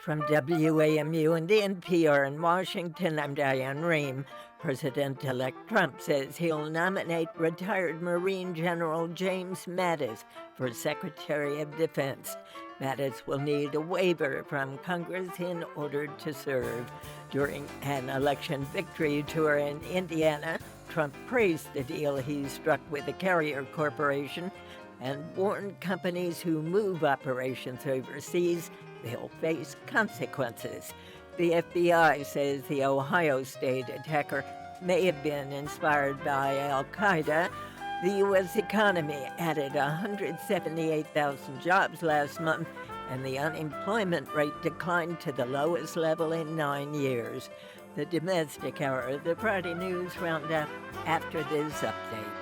From WAMU and NPR in Washington, I'm Diane Rehm. President-elect Trump says he'll nominate retired Marine General James Mattis for Secretary of Defense. Mattis will need a waiver from Congress in order to serve. During an election victory tour in Indiana, Trump praised the deal he struck with the Carrier Corporation and warned companies who move operations overseas they'll face consequences. The FBI says the Ohio State attacker may have been inspired by al-Qaeda. The U.S. economy added 178,000 jobs last month, and the unemployment rate declined to the lowest level in 9 years. The Domestic Hour, the Friday News Roundup, after this update.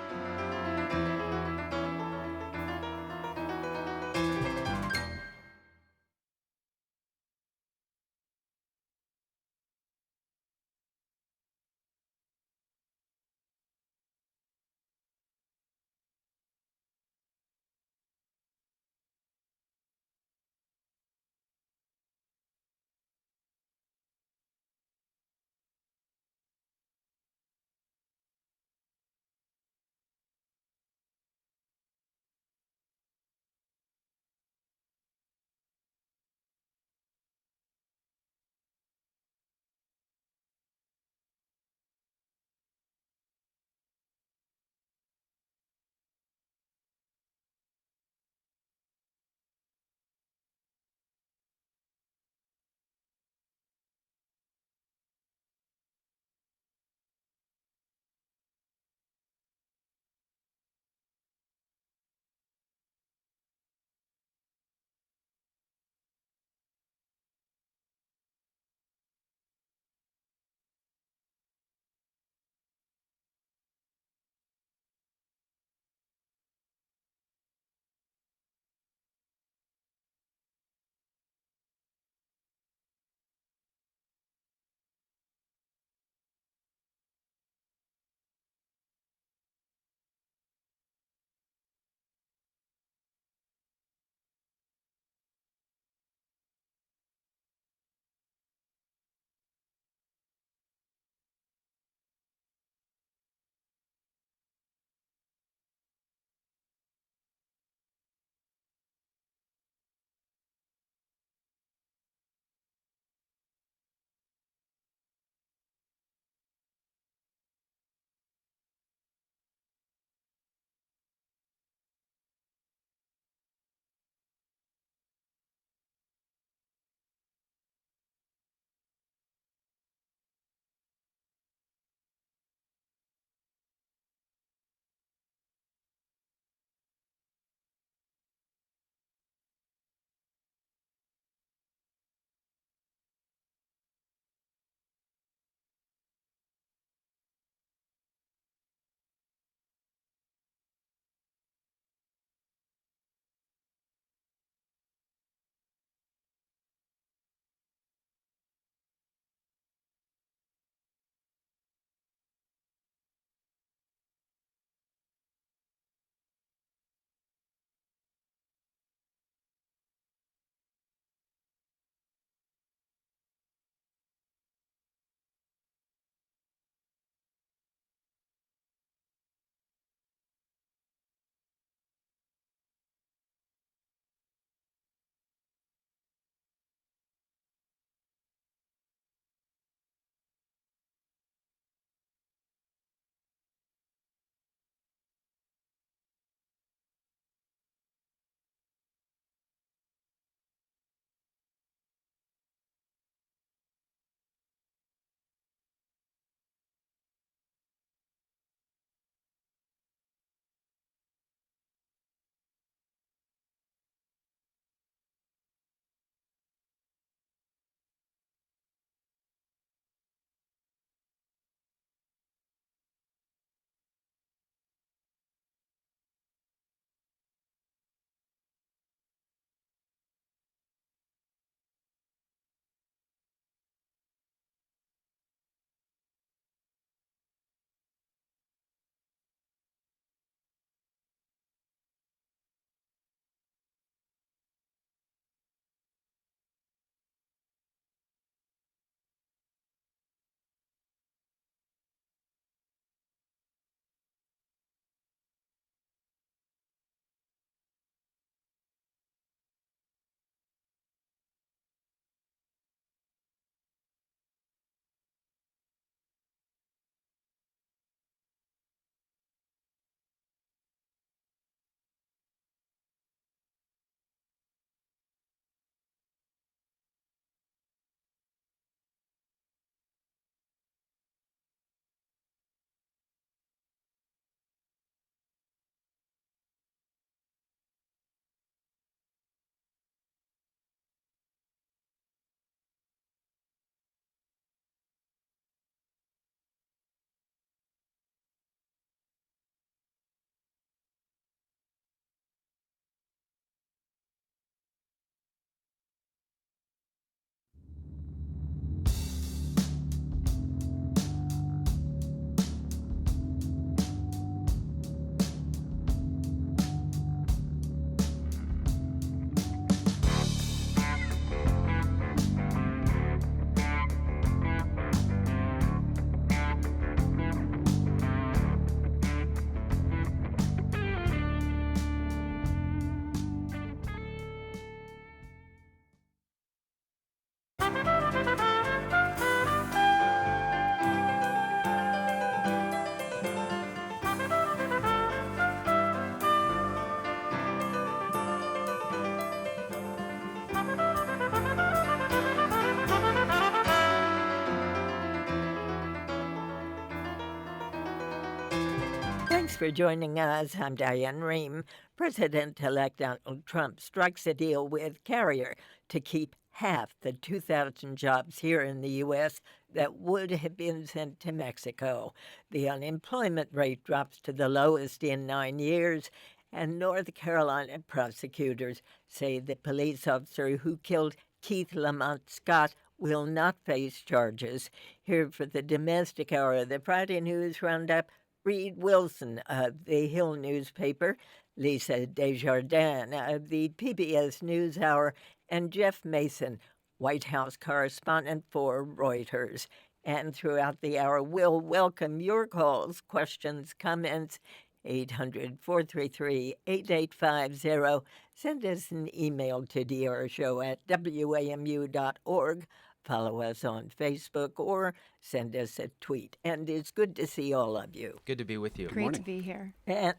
Thanks for joining us. I'm Diane Rehm. President-elect Donald Trump strikes a deal with Carrier to keep half the 2,000 jobs here in the U.S. that would have been sent to Mexico. The unemployment rate drops to the lowest in 9 years, and North Carolina prosecutors say the police officer who killed Keith Lamont Scott will not face charges. Here for the domestic hour of the Friday News Roundup, Reed Wilson of the Hill newspaper, Lisa Desjardins of the PBS NewsHour, and Jeff Mason, White House correspondent for Reuters. And throughout the hour, we'll welcome your calls, questions, comments, 800-433-8850. Send us an email to drshow@wamu.org. Follow us on Facebook or send us a tweet. And it's good to see all of you. Good to be with you. Great to be here. And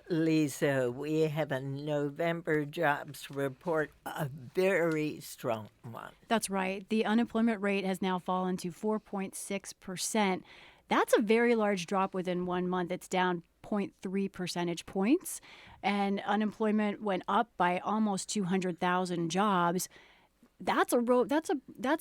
Lisa, we have a November jobs report, a very strong one. That's right. The unemployment rate has now fallen to 4.6%. That's a very large drop within 1 month. It's down 0.3 percentage points. And unemployment went up by almost 200,000 jobs. That's a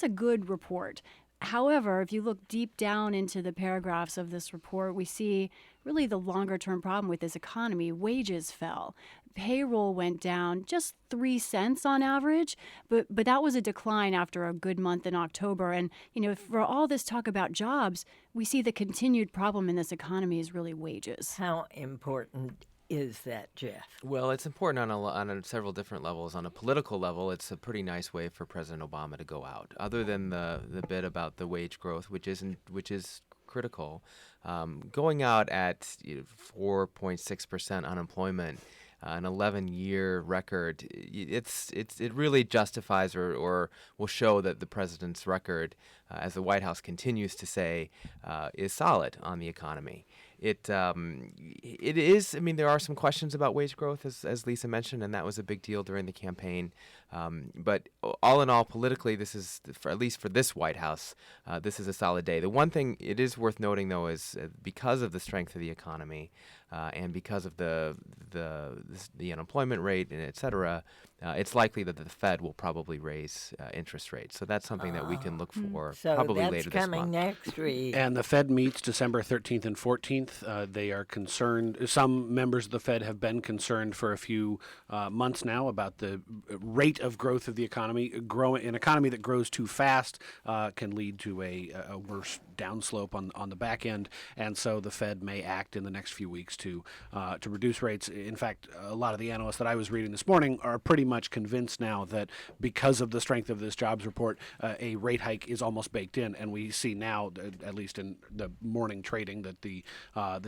good report. However, if you look deep down into the paragraphs of this report, we see really the longer-term problem with this economy. Wages fell. Payroll went down just 3 cents on average, but that was a decline after a good month in October. And, for all this talk about jobs, we see the continued problem in this economy is really wages. How important is that, Jeff? Well, it's important on several different levels. On a political level, it's a pretty nice way for President Obama to go out. Other than the bit about the wage growth, which is critical, going out at 4.6% unemployment, an 11-year record, it really justifies or will show that the president's record, as the White House continues to say, is solid on the economy. It is. I mean, there are some questions about wage growth, as Lisa mentioned, and that was a big deal during the campaign. But all in all, politically, this is, at least for this White House, this is a solid day. The one thing it is worth noting, though, is because of the strength of the economy and because of the unemployment rate and et cetera, it's likely that the Fed will probably raise interest rates. So that's something that we can look for probably later this month. So that's coming next week. And the Fed meets December 13th and 14th. They are concerned. Some members of the Fed have been concerned for a few months now about the rate of growth of the economy. An economy that grows too fast can lead to a worse downslope on the back end. And so the Fed may act in the next few weeks to reduce rates. In fact, a lot of the analysts that I was reading this morning are pretty much convinced now that because of the strength of this jobs report, a rate hike is almost baked in. And we see now, at least in the morning trading, that the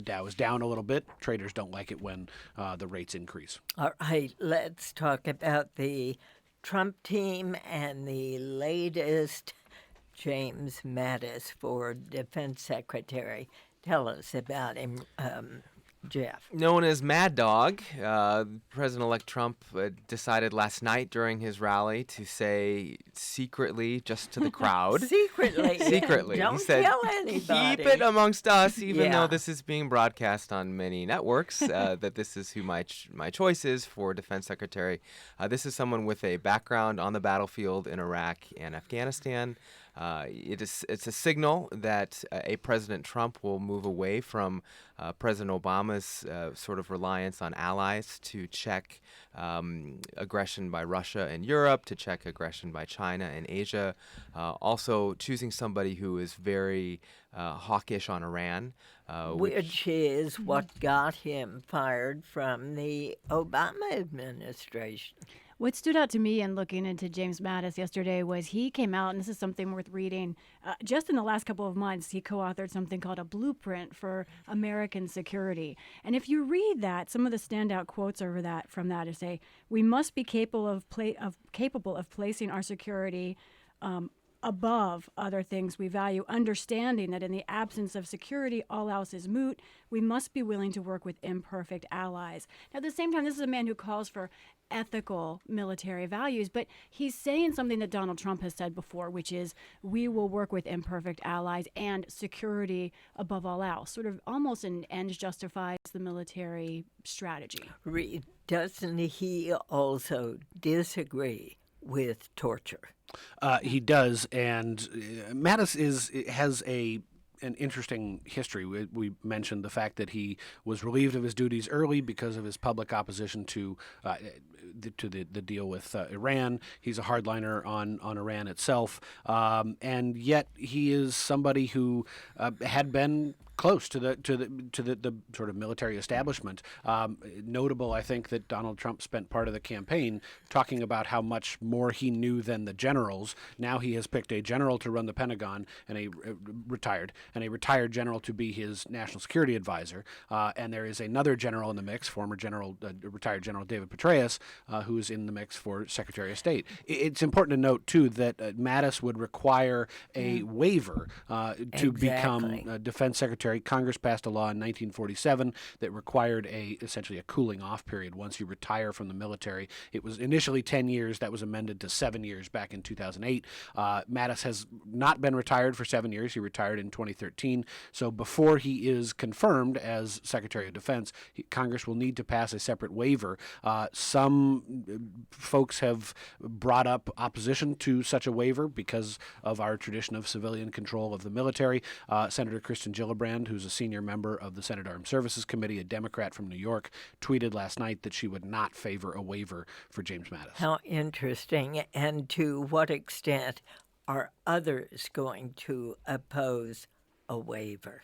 Dow is down a little bit. Traders don't like it when the rates increase. All right, let's talk about the Trump team and the latest James Mattis for Defense Secretary. Tell us about him, Jeff. Known as Mad Dog, President-elect Trump decided last night during his rally to say secretly, just to the crowd. Secretly. Don't he said, tell anybody. Keep it amongst us, even though this is being broadcast on many networks, that this is who my choice is for Defense Secretary. This is someone with a background on the battlefield in Iraq and Afghanistan. It's a signal that a President Trump will move away from President Obama's sort of reliance on allies to check aggression by Russia and Europe, to check aggression by China and Asia. Also choosing somebody who is very hawkish on Iran. Which is what got him fired from the Obama administration. What stood out to me in looking into James Mattis yesterday was he came out, and this is something worth reading, just in the last couple of months, he co-authored something called A Blueprint for American Security. And if you read that, some of the standout quotes from that say, we must be capable of placing our security above other things we value, understanding that in the absence of security, all else is moot. We must be willing to work with imperfect allies. Now, at the same time, this is a man who calls for ethical military values, but he's saying something that Donald Trump has said before, which is we will work with imperfect allies and security above all else. Sort of almost an ends justifies the military strategy. Doesn't he also disagree with torture? He does, and Mattis has an interesting history. We mentioned the fact that he was relieved of his duties early because of his public opposition to the deal with Iran. He's a hardliner on Iran itself, and yet he is somebody who had been close to the sort of military establishment. Notable, I think, that Donald Trump spent part of the campaign talking about how much more he knew than the generals. Now he has picked a general to run the Pentagon and a retired general to be his national security advisor. And there is another general in the mix, retired General David Petraeus, who is in the mix for Secretary of State. It's important to note, too, that Mattis would require a waiver to become Defense Secretary. Congress passed a law in 1947 that required essentially a cooling off period once you retire from the military. It was initially 10 years. That was amended to 7 years back in 2008. Mattis has not been retired for 7 years. He retired in 2013. So before he is confirmed as Secretary of Defense, Congress will need to pass a separate waiver. Some folks have brought up opposition to such a waiver because of our tradition of civilian control of the military. Senator Kristen Gillibrand, who's a senior member of the Senate Armed Services Committee, a Democrat from New York, tweeted last night that she would not favor a waiver for James Mattis. How interesting. And to what extent are others going to oppose a waiver?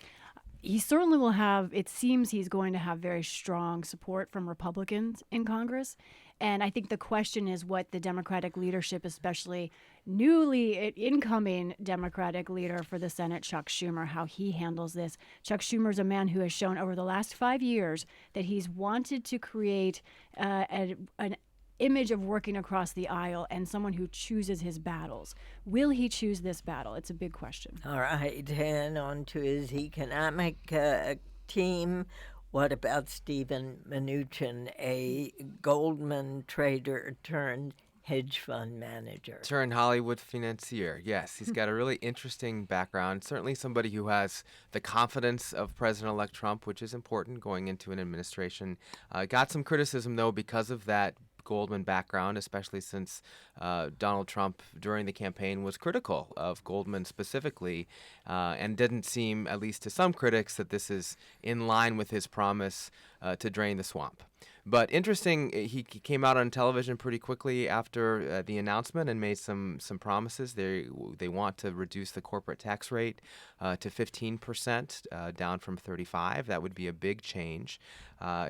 He certainly will have, it seems he's going to have very strong support from Republicans in Congress. And I think the question is what the Democratic leadership, especially newly incoming Democratic leader for the Senate, Chuck Schumer, how he handles this. Chuck Schumer is a man who has shown over the last 5 years that he's wanted to create an image of working across the aisle and someone who chooses his battles. Will he choose this battle? It's a big question. All right, and on to his economic team. What about Steven Mnuchin, a Goldman trader turned hedge fund manager? Turned Hollywood financier. Yes, he's got a really interesting background. Certainly somebody who has the confidence of President-elect Trump, which is important going into an administration. Got some criticism, though, because of that Goldman background, especially since Donald Trump during the campaign was critical of Goldman specifically, and didn't seem, at least to some critics, that this is in line with his promise to drain the swamp. But interesting, he came out on television pretty quickly after the announcement and made some promises. They want to reduce the corporate tax rate to 15%, down from 35%. That would be a big change.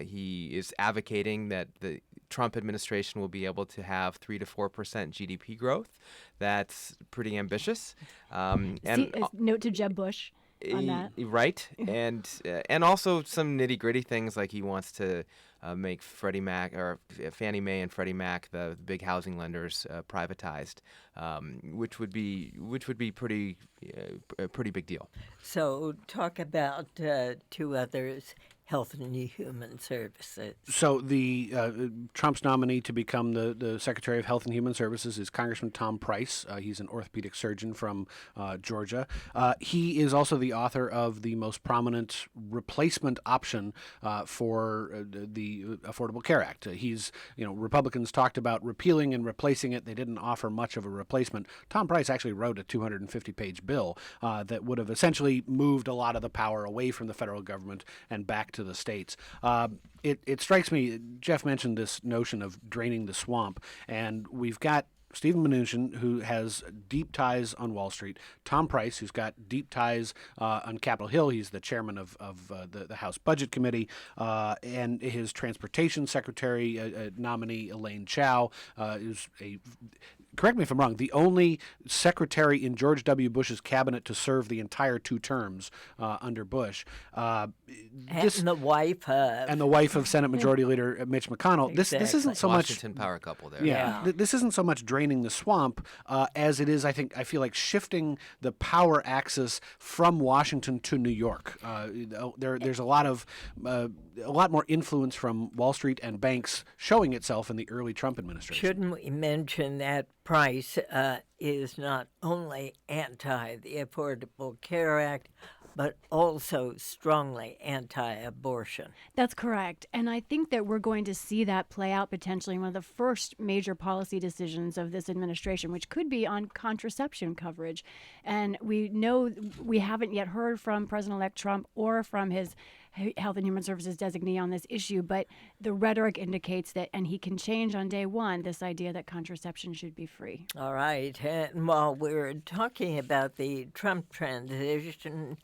He is advocating that the Trump administration will be able to have 3 to 4% GDP growth. That's pretty ambitious. Note to Jeb Bush on that. Right, and also some nitty-gritty things like he wants to make Freddie Mac or Fannie Mae and Freddie Mac, the big housing lenders, privatized, which would be a pretty big deal. So talk about two others. Health and Human Services. So the Trump's nominee to become the Secretary of Health and Human Services is Congressman Tom Price. He's an orthopedic surgeon from Georgia. He is also the author of the most prominent replacement option for the Affordable Care Act. Republicans talked about repealing and replacing it. They didn't offer much of a replacement. Tom Price actually wrote a 250-page bill that would have essentially moved a lot of the power away from the federal government and back to the states. It strikes me, Jeff mentioned this notion of draining the swamp, and we've got Steven Mnuchin, who has deep ties on Wall Street, Tom Price, who's got deep ties on Capitol Hill. He's the chairman of the House Budget Committee, and his transportation secretary nominee, Elaine Chao, is correct me if I'm wrong, the only secretary in George W. Bush's cabinet to serve the entire 2 terms under Bush. And the wife of. And the wife of Senate Majority Leader Mitch McConnell. This isn't so Washington power couple there. This isn't so much draining the swamp as it is, I feel like shifting the power axis from Washington to New York. There's a lot more influence from Wall Street and banks showing itself in the early Trump administration. Shouldn't we mention that Price is not only anti the Affordable Care Act, but also strongly anti-abortion? That's correct. And I think that we're going to see that play out potentially in one of the first major policy decisions of this administration, which could be on contraception coverage. And we know we haven't yet heard from President-elect Trump or from his Health and Human Services designee on this issue, but the rhetoric indicates that, and he can change on day one, this idea that contraception should be free. All right. And while we're talking about the Trump transition,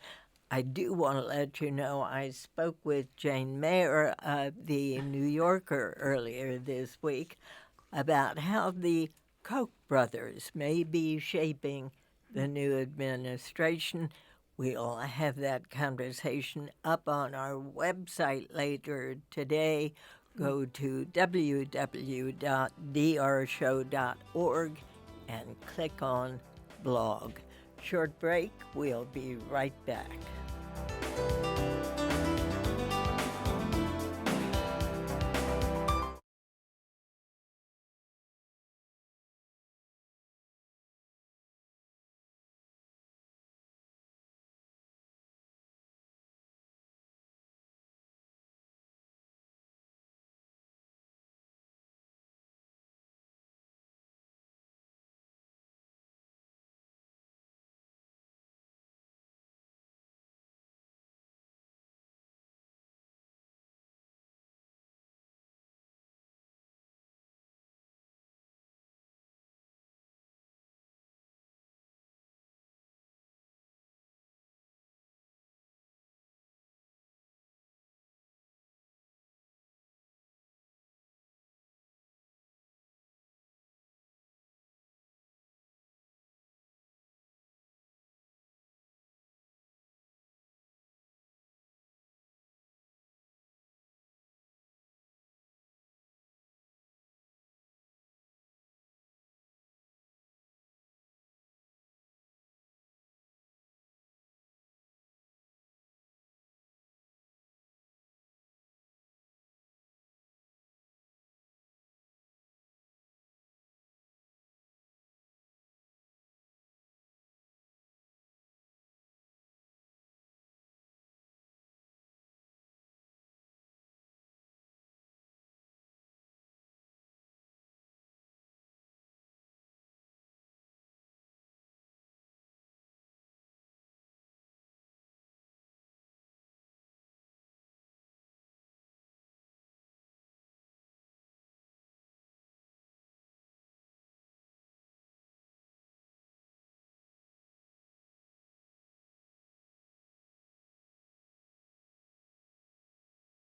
I do want to let you know I spoke with Jane Mayer of the New Yorker earlier this week about how the Koch brothers may be shaping the new administration. We'll have that conversation up on our website later today. Go to www.drshow.org and click on blog. Short break. We'll be right back.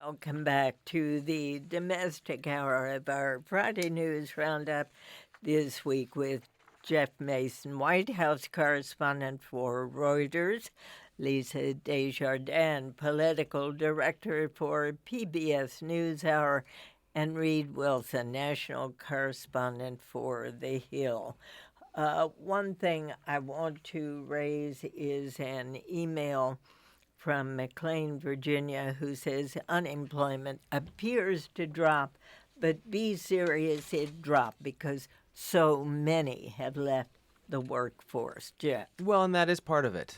Welcome back to the domestic hour of our Friday News Roundup this week with Jeff Mason, White House correspondent for Reuters, Lisa Desjardins, political director for PBS NewsHour, and Reed Wilson, national correspondent for The Hill. One thing I want to raise is an email from McLean, Virginia, who says unemployment appears to drop, but be serious, it dropped because so many have left the workforce. Jeff. Well, and that is part of it.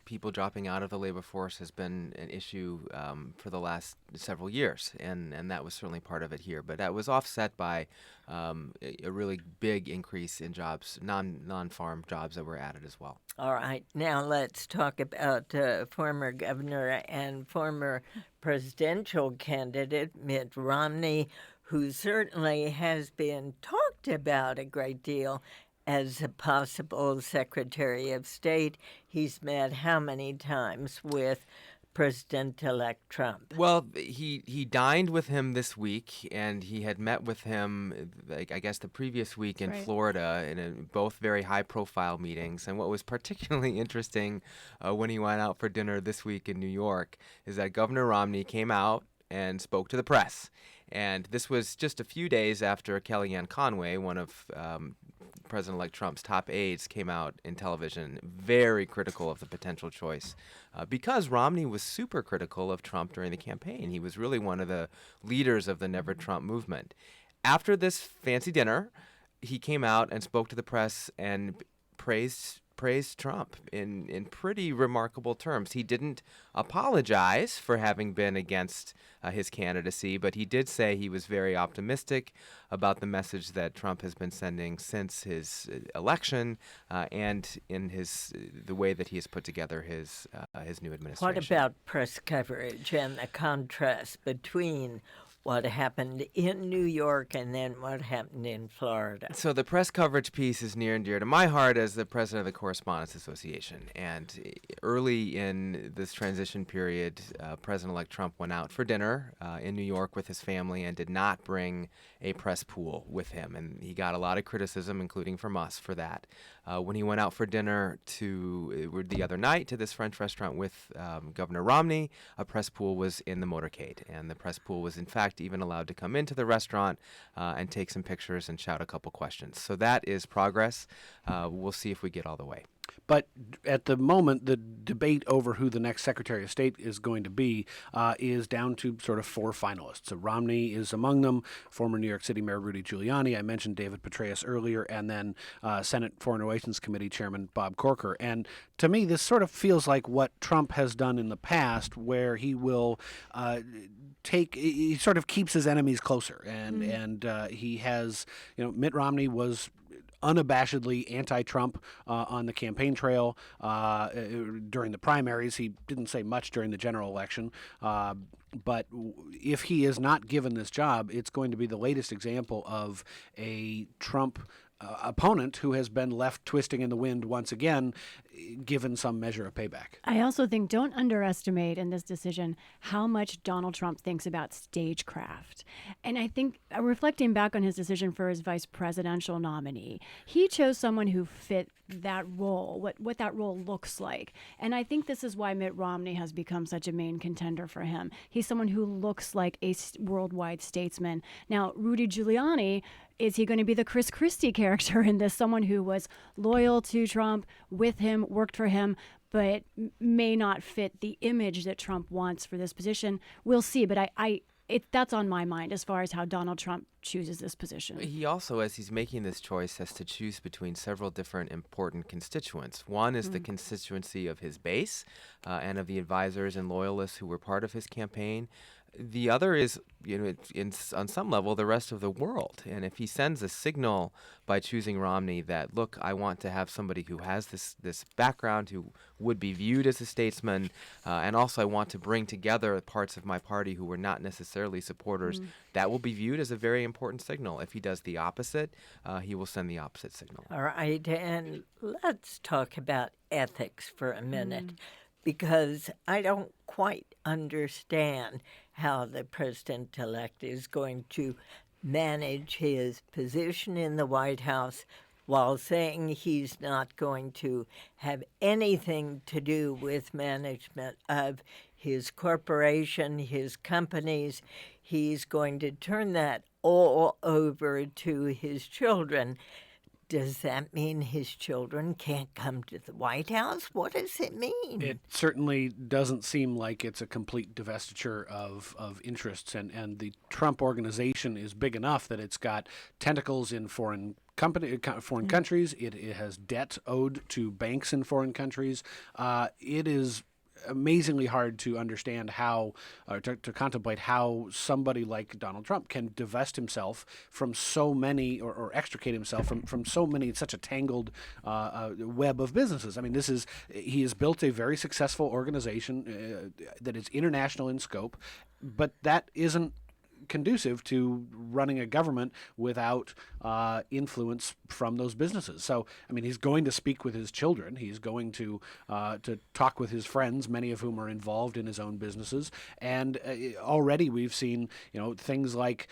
People dropping out of the labor force has been an issue for the last several years, and that was certainly part of it here. But that was offset by a really big increase in jobs, non-farm jobs that were added as well. All right. Now let's talk about former governor and former presidential candidate Mitt Romney, who certainly has been talked about a great deal as a possible Secretary of State. He's met how many times with President-elect Trump? Well, he dined with him this week, and he had met with him, like, I guess, the previous week in Florida, in both very high-profile meetings. And what was particularly interesting when he went out for dinner this week in New York is that Governor Romney came out and spoke to the press. And this was just a few days after Kellyanne Conway, one of President-elect Trump's top aides, came out in television very critical of the potential choice because Romney was super critical of Trump during the campaign. He was really one of the leaders of the Never Trump movement. After this fancy dinner, he came out and spoke to the press and praised Trump in pretty remarkable terms. He didn't apologize for having been against his candidacy, but he did say he was very optimistic about the message that Trump has been sending since his election and in the way that he has put together his new administration. What about press coverage and the contrast between what happened in New York and then what happened in Florida? So the press coverage piece is near and dear to my heart as the president of the Correspondents Association. And early in this transition period, President-elect Trump went out for dinner in New York with his family and did not bring a press pool with him. And he got a lot of criticism, including from us, for that. When he went out for dinner the other night to this French restaurant with Governor Romney, a press pool was in the motorcade. And the press pool was, in fact, even allowed to come into the restaurant and take some pictures and shout a couple questions. So that is progress. We'll see if we get all the way. But at the moment, the debate over who the next Secretary of State is going to be is down to sort of four finalists. So Romney is among them, former New York City Mayor Rudy Giuliani. I mentioned David Petraeus earlier, and then Senate Foreign Relations Committee Chairman Bob Corker. And to me, this sort of feels like what Trump has done in the past, where he will he sort of keeps his enemies closer. And he has, Mitt Romney was unabashedly anti-Trump on the campaign trail during the primaries. He didn't say much during the general election. But if he is not given this job, it's going to be the latest example of a Trump opponent who has been left twisting in the wind once again, given some measure of payback. I also think don't underestimate in this decision how much Donald Trump thinks about stagecraft. And I think reflecting back on his decision for his vice presidential nominee, he chose someone who fit that role, what that role looks like. And I think this is why Mitt Romney has become such a main contender for him. He's someone who looks like a worldwide statesman. Now, Rudy Giuliani, is he going to be the Chris Christie character in this? Someone who was loyal to Trump, with him, worked for him, but may not fit the image that Trump wants for this position. We'll see. But that's on my mind as far as how Donald Trump chooses this position. He also, as he's making this choice, has to choose between several different important constituents. One is the constituency of his base and of the advisors and loyalists who were part of his campaign. The other is, on some level, the rest of the world. And if he sends a signal by choosing Romney that, look, I want to have somebody who has this background, who would be viewed as a statesman, and also I want to bring together parts of my party who were not necessarily supporters, that will be viewed as a very important signal. If he does the opposite, he will send the opposite signal. All right, and let's talk about ethics for a minute, because I don't quite understand how the president-elect is going to manage his position in the White House while saying he's not going to have anything to do with management of his corporation, his companies. He's going to turn that all over to his children. Does that mean his children can't come to the White House? What does it mean? It certainly doesn't seem like it's a complete divestiture of interests. And the Trump organization is big enough that it's got tentacles in foreign countries. It has debt owed to banks in foreign countries. It is amazingly hard to understand how, to contemplate how somebody like Donald Trump can divest himself from so many, or extricate himself from so many, such a tangled web of businesses. I mean, he has built a very successful organization that is international in scope, but that isn't conducive to running a government without influence from those businesses. So, I mean, he's going to speak with his children. He's going to talk with his friends, many of whom are involved in his own businesses. And already we've seen, things like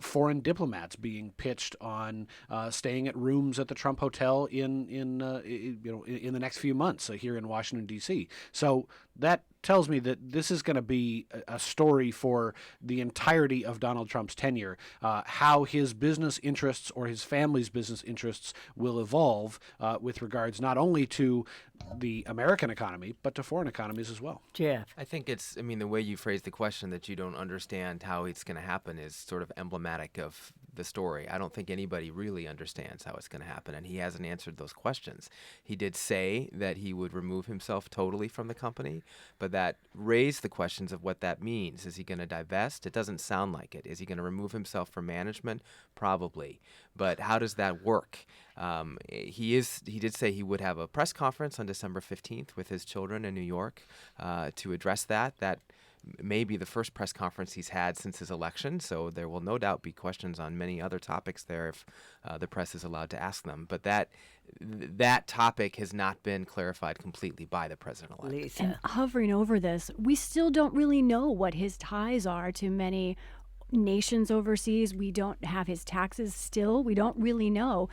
foreign diplomats being pitched on staying at rooms at the Trump Hotel in the next few months here in Washington, D.C. So that tells me that this is going to be a story for the entirety of Donald Trump's tenure, how his business interests or his family's business interests will evolve with regards not only to the American economy, but to foreign economies as well. Jeff. I think the way you phrased the question, that you don't understand how it's going to happen, is sort of emblematic of the story. I don't think anybody really understands how it's going to happen, and he hasn't answered those questions. He did say that he would remove himself totally from the company, but that raised the questions of what that means. Is he going to divest? It doesn't sound like it. Is he going to remove himself from management? Probably. But how does that work? He did say he would have a press conference on December 15th with his children in New York to address that. That may be the first press conference he's had since his election, so there will no doubt be questions on many other topics there if the press is allowed to ask them. But that topic has not been clarified completely by the president-elect. Lisa. And hovering over this, we still don't really know what his ties are to many nations overseas. We don't have his taxes still. We don't really know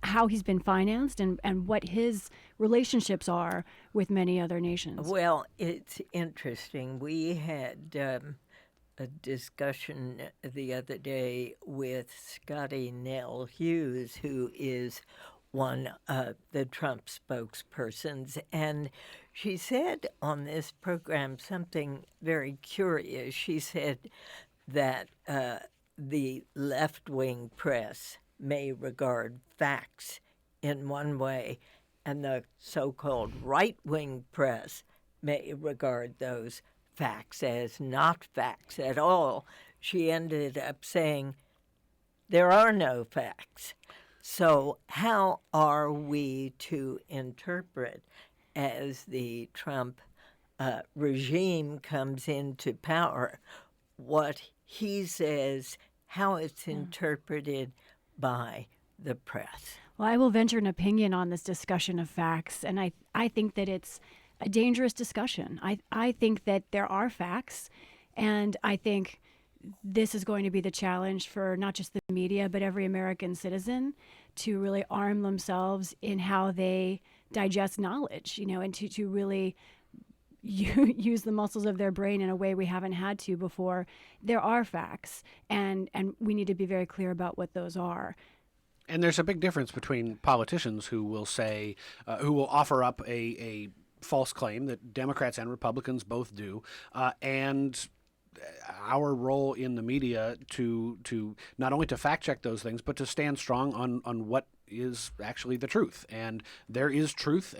how he's been financed and what his relationships are with many other nations. Well, it's interesting. We had a discussion the other day with Scotty Nell Hughes, who is one of the Trump spokespersons, and she said on this program something very curious. She said that the left-wing press may regard facts in one way, and the so-called right-wing press may regard those facts as not facts at all. She ended up saying, there are no facts. So how are we to interpret, as the Trump regime comes into power, what he says, how it's interpreted by the press? Well, I will venture an opinion on this discussion of facts, and I think that it's a dangerous discussion. I think that there are facts, and I think this is going to be the challenge for not just the media, but every American citizen to really arm themselves in how they digest knowledge, and to really use the muscles of their brain in a way we haven't had to before. There are facts, and we need to be very clear about what those are. And there's a big difference between politicians who will say, who will offer up a false claim that Democrats and Republicans both do, and our role in the media to not only to fact check those things, but to stand strong on what is actually the truth. And there is truth.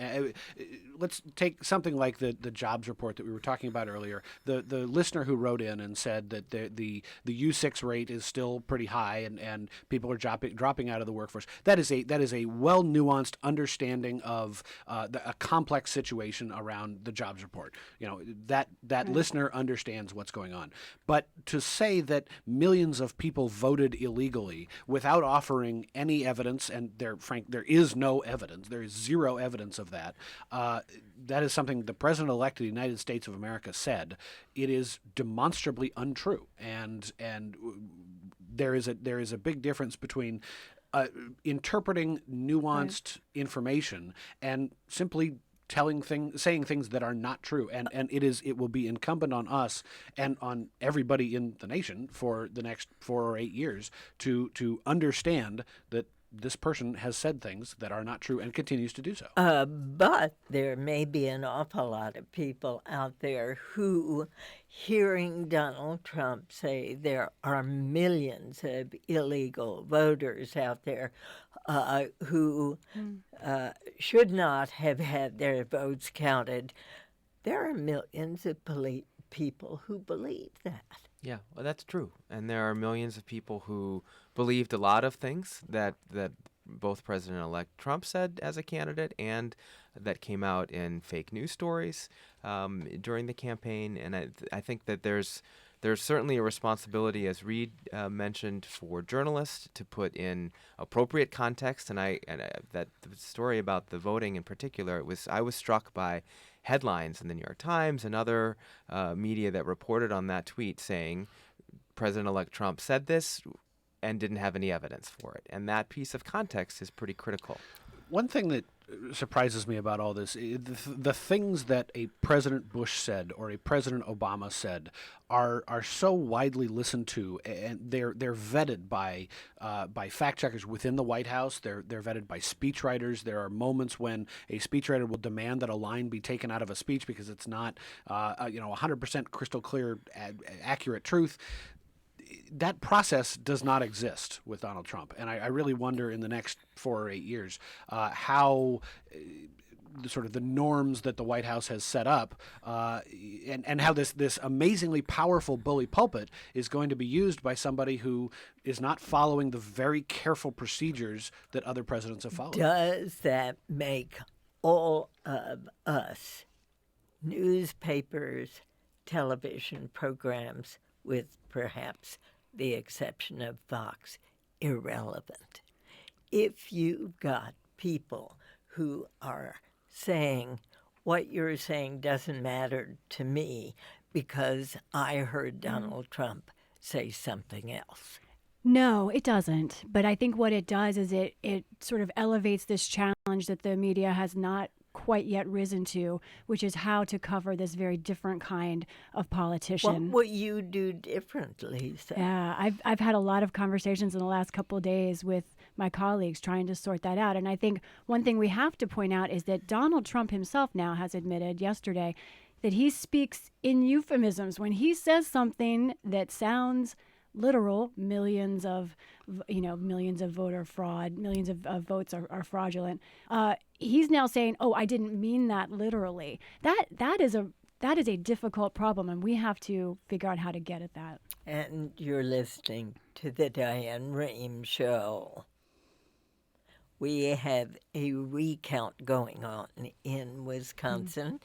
Let's take something like the jobs report that we were talking about earlier. The listener who wrote in and said that the U6 rate is still pretty high and people are dropping out of the workforce. That is a well nuanced understanding of a complex situation around the jobs report. That listener understands what's going on. But to say that millions of people voted illegally without offering any evidence, and there is no evidence, there is zero evidence of that. That is something the president-elect of the United States of America said. It is demonstrably untrue, and there is a big difference between interpreting nuanced information and simply saying things that are not true, and it will be incumbent on us and on everybody in the nation for the next 4 or 8 years to understand that this person has said things that are not true and continues to do so. But there may be an awful lot of people out there who, hearing Donald Trump say there are millions of illegal voters out there who should not have had their votes counted, there are millions of people who believe that. Yeah, well, that's true. And there are millions of people who believed a lot of things that both President-elect Trump said as a candidate and that came out in fake news stories during the campaign. And I think that there's There's certainly a responsibility, as Reed mentioned, for journalists to put in appropriate context. And that the story about the voting in particular, I was struck by headlines in the New York Times and other media that reported on that tweet saying President-elect Trump said this and didn't have any evidence for it. And that piece of context is pretty critical. One thing that surprises me about all this, the things that a President Bush said or a President Obama said are so widely listened to, and they're vetted by fact checkers within the White House. They're vetted by speechwriters. There are moments when a speechwriter will demand that a line be taken out of a speech because it's not 100% crystal clear, accurate truth. That process does not exist with Donald Trump. And I really wonder in the next 4 or 8 years how the norms that the White House has set up and how this amazingly powerful bully pulpit is going to be used by somebody who is not following the very careful procedures that other presidents have followed. Does that make all of us, newspapers, television programs, with perhaps the exception of Fox, irrelevant? If you've got people who are saying, what you're saying doesn't matter to me because I heard Donald Trump say something else. No, it doesn't. But I think what it does is it sort of elevates this challenge that the media has not quite yet risen to, which is how to cover this very different kind of politician. What would you do differently? Yeah, I've had a lot of conversations in the last couple of days with my colleagues trying to sort that out. And I think one thing we have to point out is that Donald Trump himself now has admitted yesterday that he speaks in euphemisms. When he says something that sounds literal, millions of voter fraud, millions of votes are fraudulent. He's now saying, "Oh, I didn't mean that literally." That is a difficult problem, and we have to figure out how to get at that. And you're listening to the Diane Rehm Show. We have a recount going on in Wisconsin.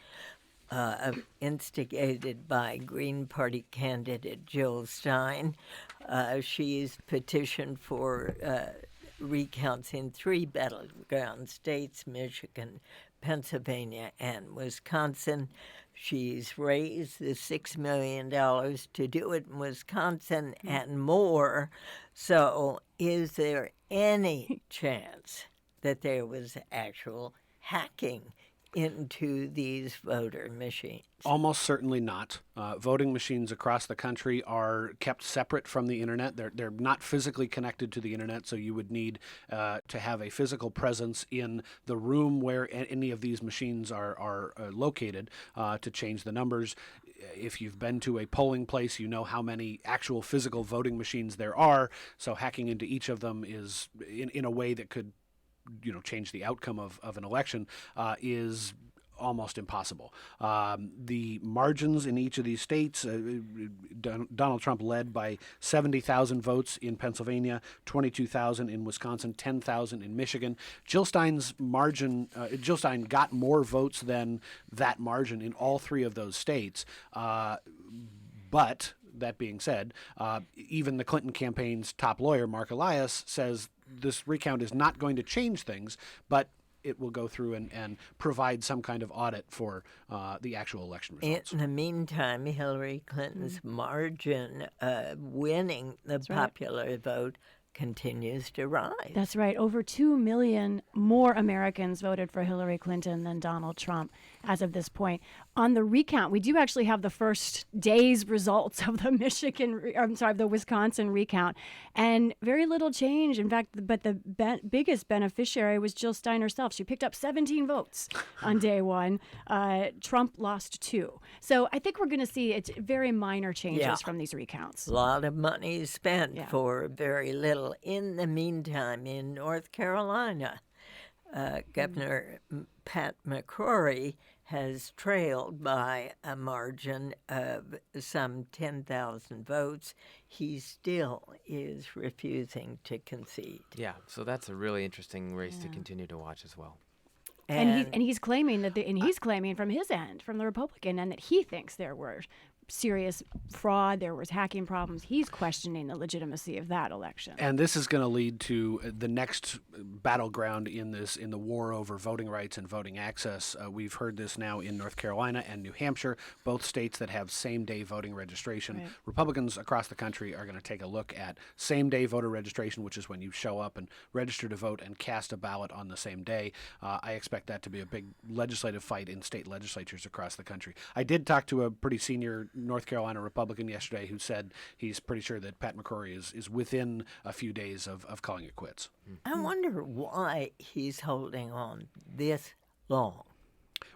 Instigated by Green Party candidate Jill Stein. She's petitioned for recounts in 3 battleground states, Michigan, Pennsylvania, and Wisconsin. She's raised the $6 million to do it in Wisconsin and more. So is there any chance that there was actual hacking into these voter machines? Almost certainly not. Voting machines across the country are kept separate from the internet. They're not physically connected to the internet, so you would need to have a physical presence in the room where any of these machines are located to change the numbers. If you've been to a polling place, you know how many actual physical voting machines there are. So hacking into each of them is in a way that could change the outcome of an election is almost impossible. The margins in each of these states, Donald Trump led by 70,000 votes in Pennsylvania, 22,000 in Wisconsin, 10,000 in Michigan. Jill Stein's margin, Jill Stein got more votes than that margin in all 3 of those states. But that being said, even the Clinton campaign's top lawyer, Mark Elias, says this recount is not going to change things, but it will go through and provide some kind of audit for the actual election results. In the meantime, Hillary Clinton's margin winning the popular vote continues to rise. That's right. Over 2 million more Americans voted for Hillary Clinton than Donald Trump as of this point. On the recount, we do actually have the first day's results of the Wisconsin recount, and very little change. In fact, but the biggest beneficiary was Jill Stein herself. She picked up 17 votes on day one. Trump lost 2. So I think we're going to see it's very minor changes from these recounts. A lot of money spent for very little. In the meantime, in North Carolina, Governor Pat McCrory has trailed by a margin of some 10,000 votes. He still is refusing to concede. Yeah, so that's a really interesting race to continue to watch as well. And he's claiming he's claiming from his end, from the Republican end, that he thinks there were serious fraud, there was hacking problems. He's questioning the legitimacy of that election. And this is going to lead to the next battleground in the war over voting rights and voting access. We've heard this now in North Carolina and New Hampshire, both states that have same-day voting registration. Right. Republicans across the country are going to take a look at same-day voter registration, which is when you show up and register to vote and cast a ballot on the same day. I expect that to be a big legislative fight in state legislatures across the country. I did talk to a pretty senior North Carolina Republican yesterday who said he's pretty sure that Pat McCrory is within a few days of calling it quits. I wonder why he's holding on this long.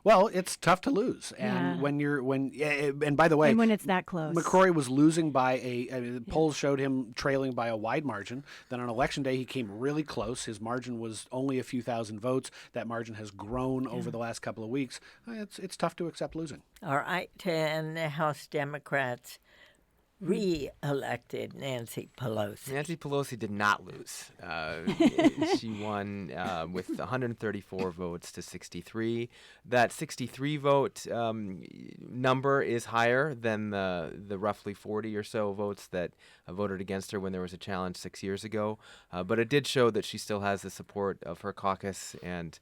Well, it's tough to lose, and and by the way, And when it's that close. McCrory was losing by polls showed him trailing by a wide margin. Then on election day, he came really close. His margin was only a few thousand votes. That margin has grown over the last couple of weeks. It's tough to accept losing. All right, and the House Democrats re-elected Nancy Pelosi. Nancy Pelosi did not lose. She won with 134 votes to 63. That 63 vote number is higher than the roughly 40 or so votes that voted against her when there was a challenge 6 years ago. But it did show that she still has the support of her caucus, and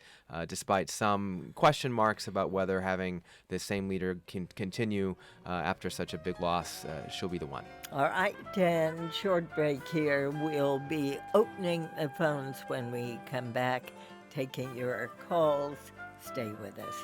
despite some question marks about whether having the same leader can continue after such a big loss, she'll be the one. All right, and short break here. We'll be opening the phones when we come back, taking your calls. Stay with us.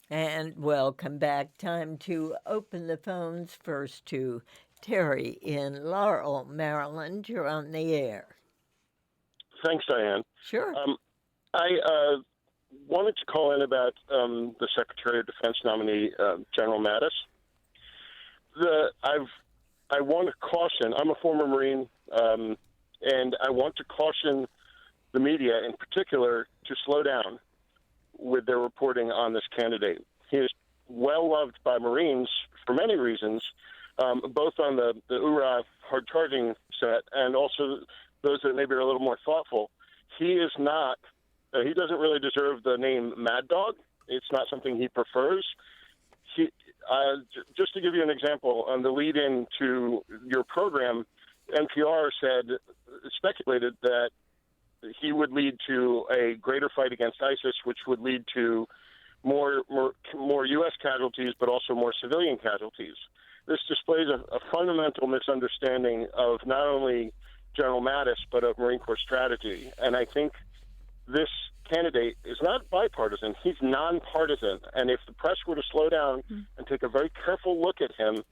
And welcome back. Time to open the phones first to Terry in Laurel, Maryland. You're on the air. Thanks, Diane. Sure. I wanted to call in about the Secretary of Defense nominee, General Mattis. I want to caution. I'm a former Marine, and I want to caution the media, in particular, to slow down with their reporting on this candidate. He is well loved by Marines for many reasons, both on the hoorah hard-charging set and also those that maybe are a little more thoughtful. He is not. He doesn't really deserve the name Mad Dog. It's not something he prefers. Just to give you an example, on the lead-in to your program, NPR speculated that he would lead to a greater fight against ISIS, which would lead to more U.S. casualties, but also more civilian casualties. This displays a fundamental misunderstanding of not only General Mattis, but of Marine Corps strategy. And I think this candidate is not bipartisan. He's nonpartisan. And if the press were to slow down and take a very careful look at him,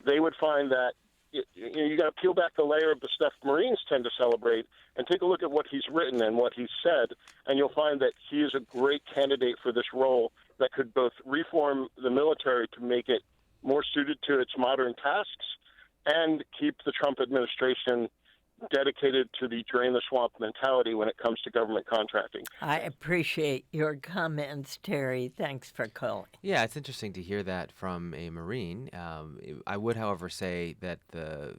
they would find that you got to peel back the layer of the stuff Marines tend to celebrate and take a look at what he's written and what he's said, and you'll find that he is a great candidate for this role that could both reform the military to make it more suited to its modern tasks and keep the Trump administration dedicated to the drain the swamp mentality when it comes to government contracting. I appreciate your comments, Terry. Thanks for calling. Yeah, it's interesting to hear that from a Marine. I would, however, say that the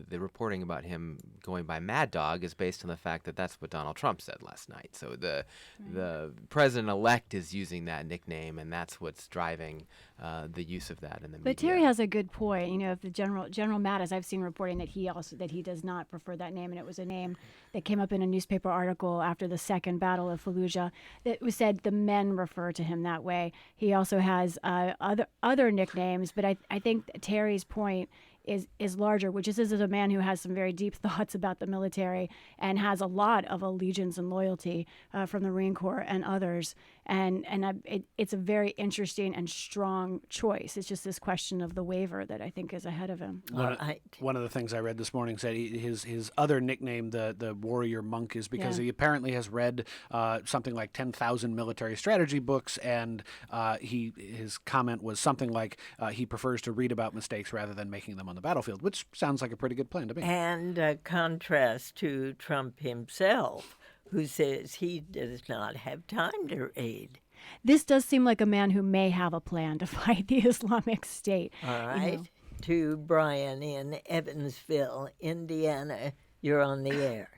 reporting about him going by Mad Dog is based on the fact that that's what Donald Trump said last night. So the president-elect is using that nickname, and that's what's driving the use of that in the media. But Terry has a good point. You know, if the General Mattis, I've seen reporting that he does not prefer that name, and it was a name that came up in a newspaper article after the Second Battle of Fallujah that was said the men refer to him that way. He also has other nicknames, but I think Terry's point is larger, which is a man who has some very deep thoughts about the military and has a lot of allegiance and loyalty from the Marine Corps and others. And it's a very interesting and strong choice. It's just this question of the waiver that I think is ahead of him. One of the things I read this morning said his other nickname, the warrior monk, is because he apparently has read something like 10,000 military strategy books, and his comment was something like he prefers to read about mistakes rather than making them on the battlefield, which sounds like a pretty good plan to me. And a contrast to Trump himself, who says he does not have time to read. This does seem like a man who may have a plan to fight the Islamic State. All right. To Brian in Evansville, Indiana. You're on the air.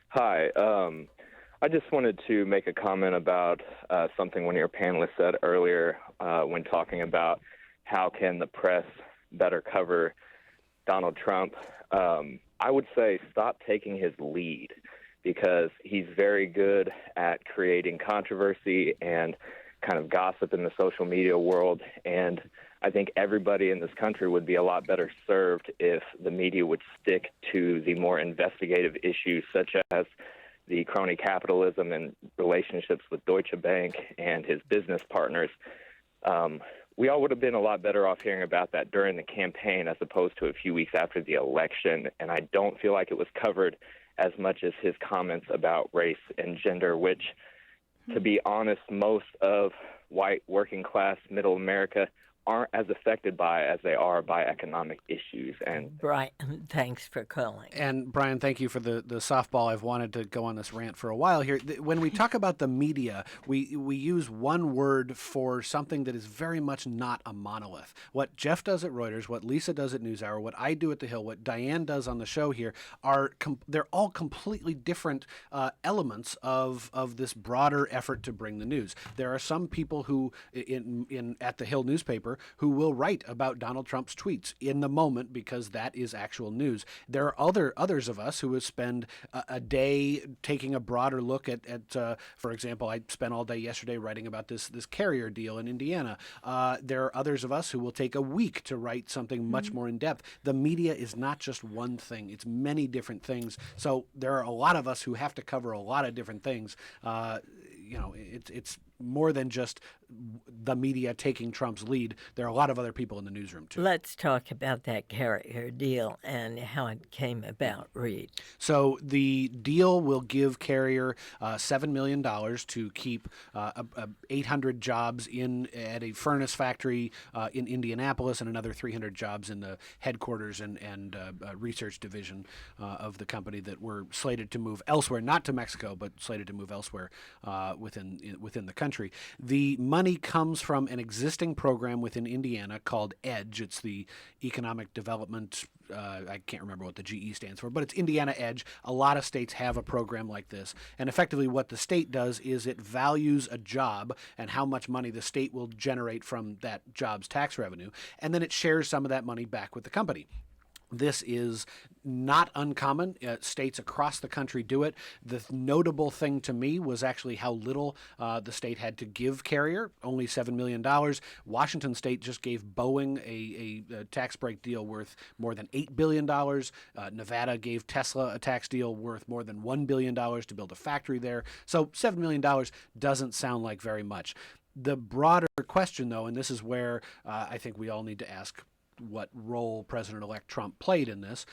Hi. I just wanted to make a comment about something one of your panelists said earlier when talking about how can the press better cover Donald Trump. I would say stop taking his lead, because he's very good at creating controversy and kind of gossip in the social media world. And I think everybody in this country would be a lot better served if the media would stick to the more investigative issues, such as the crony capitalism and relationships with Deutsche Bank and his business partners. We all would have been a lot better off hearing about that during the campaign as opposed to a few weeks after the election. And I don't feel like it was covered as much as his comments about race and gender, which, to be honest, most of white working class middle America aren't as affected by as they are by economic issues. And Brian, thanks for calling. And Brian, thank you for the softball. I've wanted to go on this rant for a while here. When we talk about the media, we use one word for something that is very much not a monolith. What Jeff does at Reuters, what Lisa does at NewsHour, what I do at The Hill, what Diane does on the show here, they're all completely different elements of this broader effort to bring the news. There are some people who, at the Hill newspaper, who will write about Donald Trump's tweets in the moment because that is actual news. There are others of us who will spend a day taking a broader look at for example, I spent all day yesterday writing about this carrier deal in Indiana. There are others of us who will take a week to write something much more in depth. The media is not just one thing. It's many different things. So there are a lot of us who have to cover a lot of different things. It's more than just the media taking Trump's lead. There are a lot of other people in the newsroom, too. Let's talk about that carrier deal and how it came about, Reed. So the deal will give Carrier $7 million to keep 800 jobs at a furnace factory in Indianapolis and another 300 jobs in the headquarters and research division of the company that were slated to move elsewhere, not to Mexico, but slated to move elsewhere within the country. The money comes from an existing program within Indiana called EDGE. It's the Economic Development, I can't remember what the GE stands for, but it's Indiana EDGE. A lot of states have a program like this. And effectively what the state does is it values a job and how much money the state will generate from that job's tax revenue, and then it shares some of that money back with the company. This is not uncommon. States across the country do it. The notable thing to me was actually how little the state had to give Carrier, only $7 million. Washington State just gave Boeing a tax break deal worth more than $8 billion. Nevada gave Tesla a tax deal worth more than $1 billion to build a factory there. So $7 million doesn't sound like very much. The broader question, though, and this is where I think we all need to ask what role President-elect Trump played in this,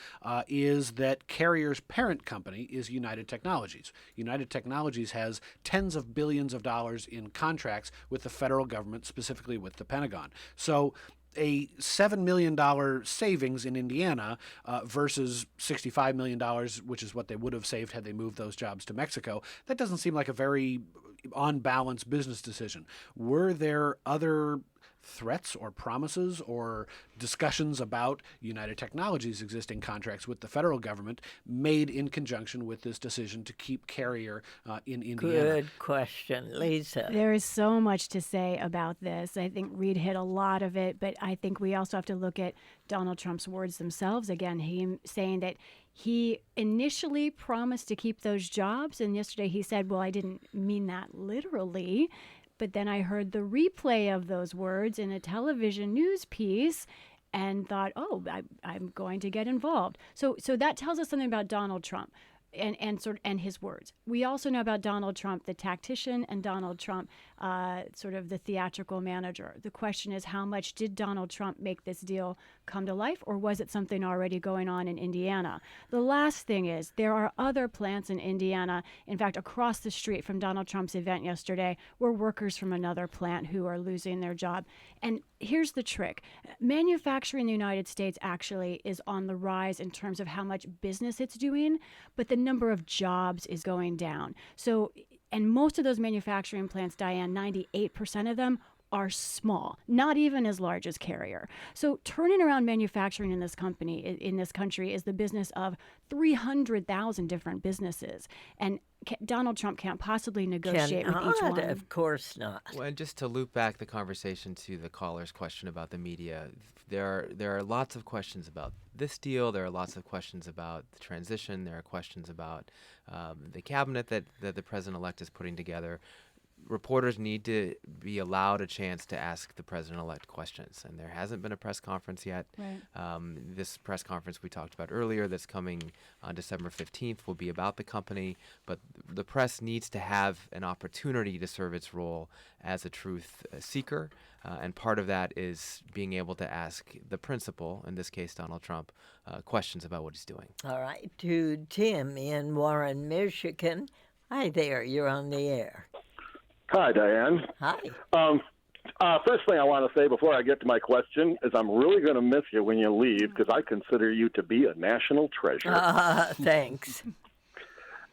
is that Carrier's parent company is United Technologies. United Technologies has tens of billions of dollars in contracts with the federal government, specifically with the Pentagon. So a $7 million savings in Indiana versus $65 million, which is what they would have saved had they moved those jobs to Mexico, that doesn't seem like a very on-balance business decision. Were there other threats or promises or discussions about United Technologies' existing contracts with the federal government made in conjunction with this decision to keep Carrier in Indiana? Good question, Lisa. There is so much to say about this. I think Reed hit a lot of it, but I think we also have to look at Donald Trump's words themselves. Again, he saying that he initially promised to keep those jobs, and yesterday he said, well, I didn't mean that literally. But then I heard the replay of those words in a television news piece and thought, oh, I'm going to get involved. So that tells us something about Donald Trump and his words. We also know about Donald Trump, the tactician, and Donald Trump, sort of the theatrical manager. The question is, how much did Donald Trump make this deal come to life, or was it something already going on in Indiana? The last thing is, there are other plants in Indiana, in fact, across the street from Donald Trump's event yesterday, were workers from another plant who are losing their job. And here's the trick. Manufacturing in the United States actually is on the rise in terms of how much business it's doing, but the number of jobs is going down. So, and most of those manufacturing plants, Diane, 98% of them are small, not even as large as Carrier. So turning around manufacturing in this country is the business of 300,000 different businesses. And Donald Trump can't possibly negotiate with each one. Of course not. Well, and just to loop back the conversation to the caller's question about the media, there are lots of questions about this deal. There are lots of questions about the transition. There are questions about the cabinet that the president-elect is putting together. Reporters need to be allowed a chance to ask the president-elect questions, and there hasn't been a press conference yet. Right. This press conference we talked about earlier that's coming on December 15th will be about the company, but the press needs to have an opportunity to serve its role as a truth seeker, and part of that is being able to ask the principal, in this case Donald Trump, questions about what he's doing. All right, to Tim in Warren, Michigan. Hi there, you're on the air. Hi, Diane. Hi. First thing I want to say before I get to my question is I'm really going to miss you when you leave because I consider you to be a national treasure. Thanks.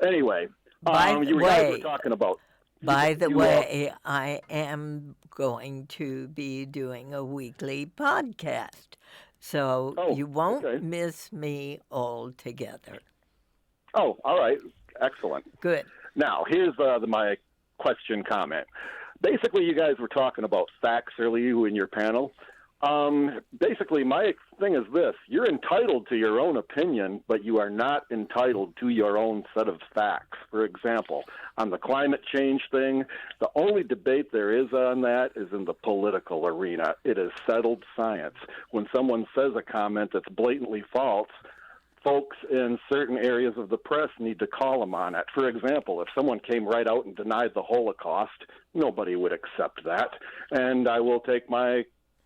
Anyway, you guys were talking about... By the way, I am going to be doing a weekly podcast, so you won't miss me altogether. Oh, all right. Excellent. Good. Now, here's my question comment. Basically, you guys were talking about facts earlier in your panel. Basically, my thing is this. You're entitled to your own opinion, but you are not entitled to your own set of facts. For example, on the climate change thing, the only debate there is on that is in the political arena. It is settled science. When someone says a comment that's blatantly false, folks in certain areas of the press need to call them on it. For example, if someone came right out and denied the Holocaust, nobody would accept that. And I will take my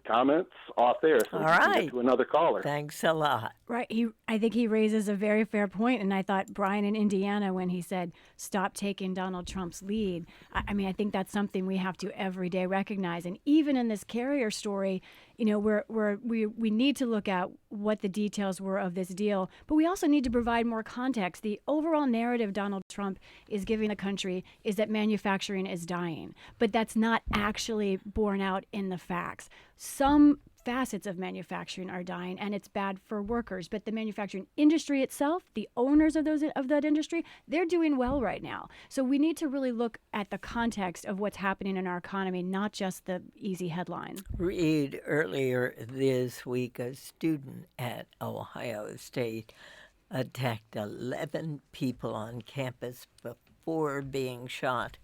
comments off there so we can get to another caller. Thanks a lot. Right. I think he raises a very fair point, and I thought Brian in Indiana, when he said, stop taking Donald Trump's lead, I mean, I think that's something we have to every day recognize. And even in this Carrier story, you know, we need to look at what the details were of this deal, but we also need to provide more context. The overall narrative Donald Trump is giving the country is that manufacturing is dying, but that's not actually borne out in the facts. Some facets of manufacturing are dying, and it's bad for workers. But the manufacturing industry itself, the owners of that industry, they're doing well right now. So we need to really look at the context of what's happening in our economy, not just the easy headline. Read earlier this week, a student at Ohio State attacked 11 people on campus before being shot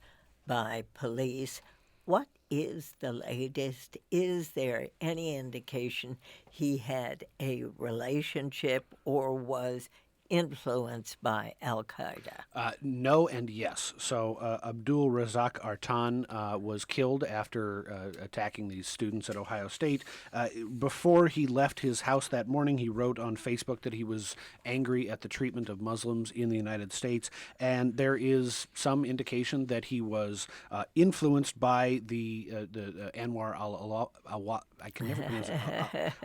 by police. What is the latest? Is there any indication he had a relationship or was influenced by Al-Qaeda? No and yes. So Abdul Razak Artan was killed after attacking these students at Ohio State. Before he left his house that morning, he wrote on Facebook that he was angry at the treatment of Muslims in the United States. And there is some indication that he was influenced by the Anwar I can never pronounce it.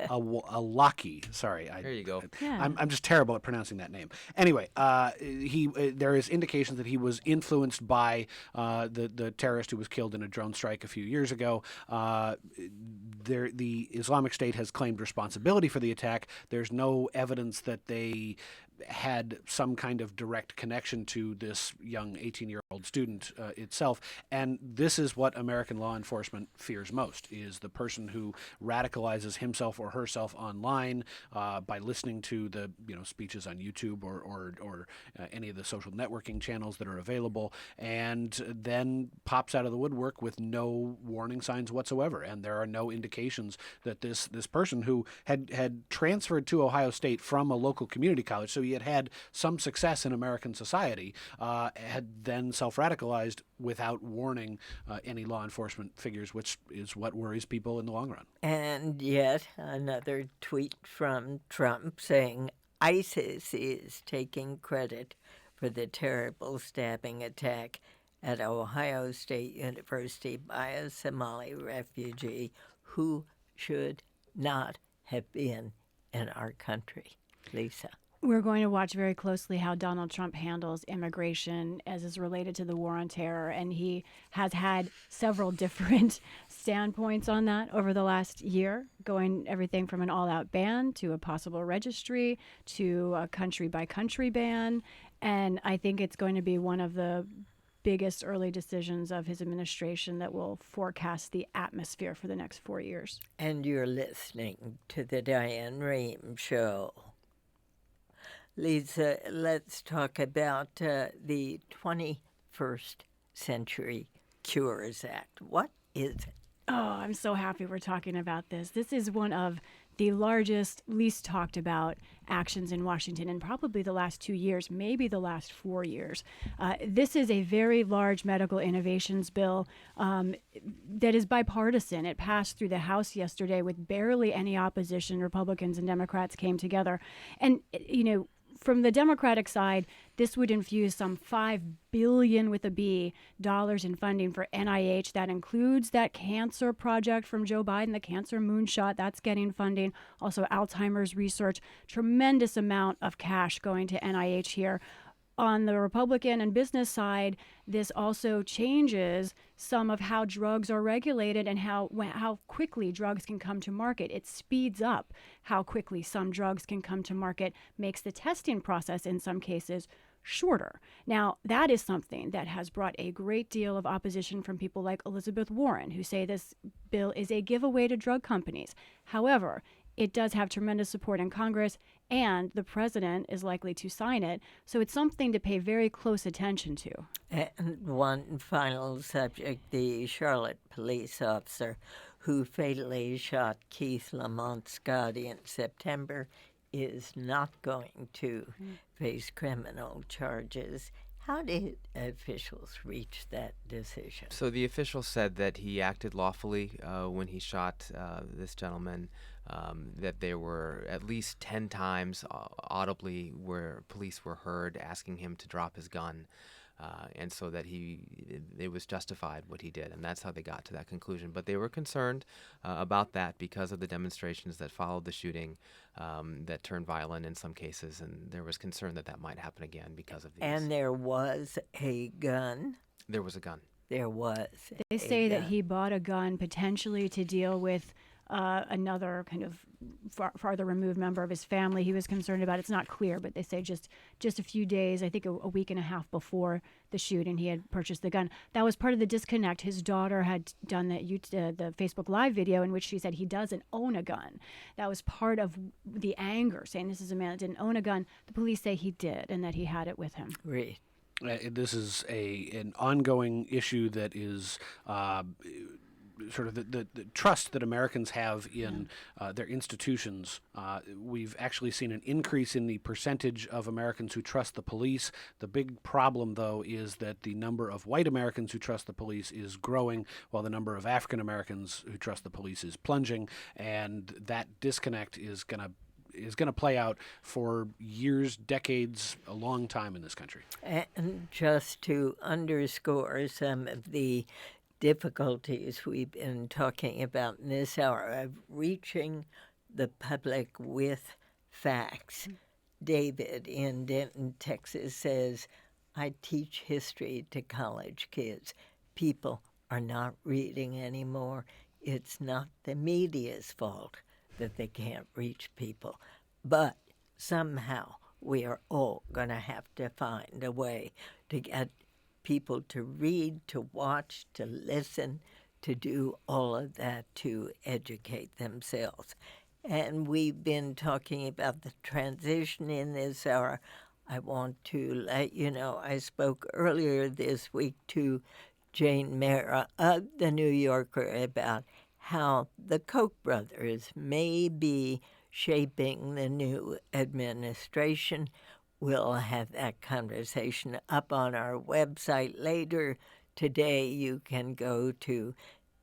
Awlaki. Sorry. There you go. Yeah. I'm just terrible at pronouncing that name. Anyway, there is indications that he was influenced by the terrorist who was killed in a drone strike a few years ago. The Islamic State has claimed responsibility for the attack. There's no evidence that they had some kind of direct connection to this young 18-year-old student itself. And this is what American law enforcement fears most, is the person who radicalizes himself or herself online by listening to the speeches on YouTube or any of the social networking channels that are available, and then pops out of the woodwork with no warning signs whatsoever. And there are no indications that this person who had transferred to Ohio State from a local community college, so he had some success in American society, had then self-radicalized without warning any law enforcement figures, which is what worries people in the long run. And yet another tweet from Trump saying ISIS is taking credit for the terrible stabbing attack at Ohio State University by a Somali refugee who should not have been in our country. Lisa. We're going to watch very closely how Donald Trump handles immigration as is related to the war on terror. And he has had several different standpoints on that over the last year, going everything from an all-out ban to a possible registry to a country-by-country ban. And I think it's going to be one of the biggest early decisions of his administration that will forecast the atmosphere for the next 4 years. And you're listening to the Diane Rehm Show. Lisa, let's talk about the 21st Century Cures Act. What is it? Oh, I'm so happy we're talking about this. This is one of the largest, least talked about actions in Washington in probably the last 2 years, maybe the last 4 years. This is a very large medical innovations bill that is bipartisan. It passed through the House yesterday with barely any opposition. Republicans and Democrats came together. And, from the Democratic side, this would infuse some $5 billion with a B dollars in funding for NIH. That includes that cancer project from Joe Biden, the cancer moonshot, that's getting funding. Also Alzheimer's research, tremendous amount of cash going to NIH here. On the Republican and business side, this also changes some of how drugs are regulated and how quickly drugs can come to market. It speeds up how quickly some drugs can come to market, makes the testing process in some cases shorter. Now, that is something that has brought a great deal of opposition from people like Elizabeth Warren, who say this bill is a giveaway to drug companies. However, it does have tremendous support in Congress, and the president is likely to sign it. So it's something to pay very close attention to. And one final subject, the Charlotte police officer who fatally shot Keith Lamont Scott in September is not going to face criminal charges. How did officials reach that decision? So the official said that he acted lawfully when he shot this gentleman, that there were at least 10 times audibly where police were heard asking him to drop his gun. And so that it was justified what he did, and that's how they got to that conclusion. But they were concerned about that because of the demonstrations that followed the shooting that turned violent in some cases, and there was concern that might happen again because of these. And there was a gun. There was a gun. There was. They say that he bought a gun potentially to deal with another kind of farther removed member of his family he was concerned about. It's not clear, but they say just a few days, I think a week and a half before the shooting, he had purchased the gun. That was part of the disconnect. His daughter had done the Facebook Live video in which she said he doesn't own a gun. That was part of the anger, saying this is a man that didn't own a gun. The police say he did and that he had it with him. Right. This is an ongoing issue that is sort of the trust that Americans have in their institutions. We've actually seen an increase in the percentage of Americans who trust the police. The big problem, though, is that the number of white Americans who trust the police is growing, while the number of African Americans who trust the police is plunging, and that disconnect is going to play out for years, decades, a long time in this country. And just to underscore some of the difficulties we've been talking about in this hour of reaching the public with facts. David in Denton, Texas says, I teach history to college kids. People are not reading anymore. It's not the media's fault that they can't reach people. But somehow we are all going to have to find a way to get people to read, to watch, to listen, to do all of that to educate themselves. And we've been talking about the transition in this hour. I want to let you know I spoke earlier this week to Jane Mara of The New Yorker about how the Koch brothers may be shaping the new administration. We'll have that conversation up on our website later. Today you can go to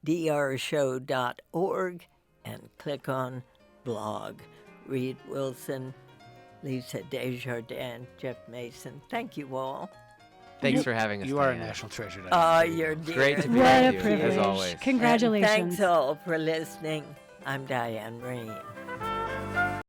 drshow.org and click on blog. Reed Wilson, Lisa Desjardins, Jeff Mason, thank you all. Thanks for having us. You are a Diana. national treasure. Oh, you're dear. Great to be What with a you, privilege. as always. Congratulations. And thanks all for listening. I'm Diane Rehm.